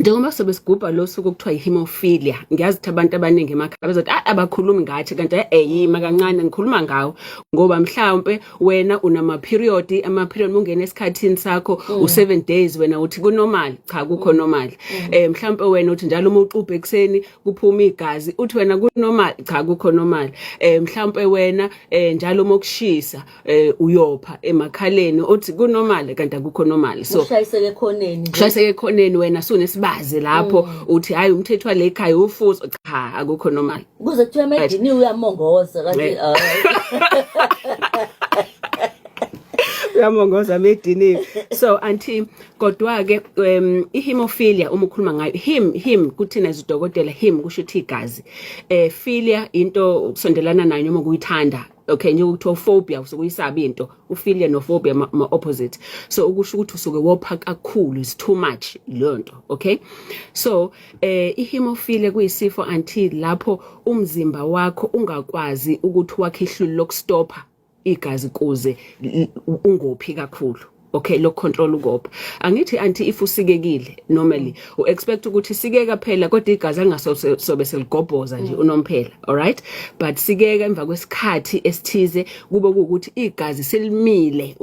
njengoba sobe sigubha lo suku okuthiwa ihemophilia, ngiyazi ukuthi abantu abaningi emakhaya bezothi abakhulumi ngathi, kanti yima kancane ngikhuluma ngawo ngoba mhlawumbe wena unama-period, ama-period mungena esikhathini sakho u7 days, wena uthi kunormal, cha kukho normal. Mhlawumbe wena uthi njalo uma uxubha ekseni kuphuma igazi, uthi wena kunormal, cha kukho normal. Mhlawumbe wena njalo uma ukushisa uyopha emakhaleni, uthi kunormal, kanti akukho normal. So ushayiseke ekhoneni wena sunesibazi lapho uthi hayi umthetho wale ekhaya ufuzo, cha akukho normal. Kuze kuthiwa emedini uyamongoza kanti uyamongoza emedini. So anti kodwa ke ihemophilia uma ukhuluma ngayo, him kuthina izidokotela, him kusho ukuthi igazi. Philia into ukusondelana nayo noma kuyithanda. Okay, njengokuthi phobia usukuyisaba into, uphilia nophobia ma opposite. So ukusho ukuthi usuke wopha kakhulu, is too much lonto. Okay, so ihemophilia kuyisifo until lapho umzimba wakho ungakwazi ukuthi wakhe ihlulu lokustopha igazi kuze ungophi kakhulu. Okay, lo control ukopha. Angithi anti if usikekile normally u expect ukuthi sikeka phela kodwa igazi angasobe seligobhoza nje unomphela, all right, but sikeka emva kwesikhathi esithize kube ukuthi igazi selimile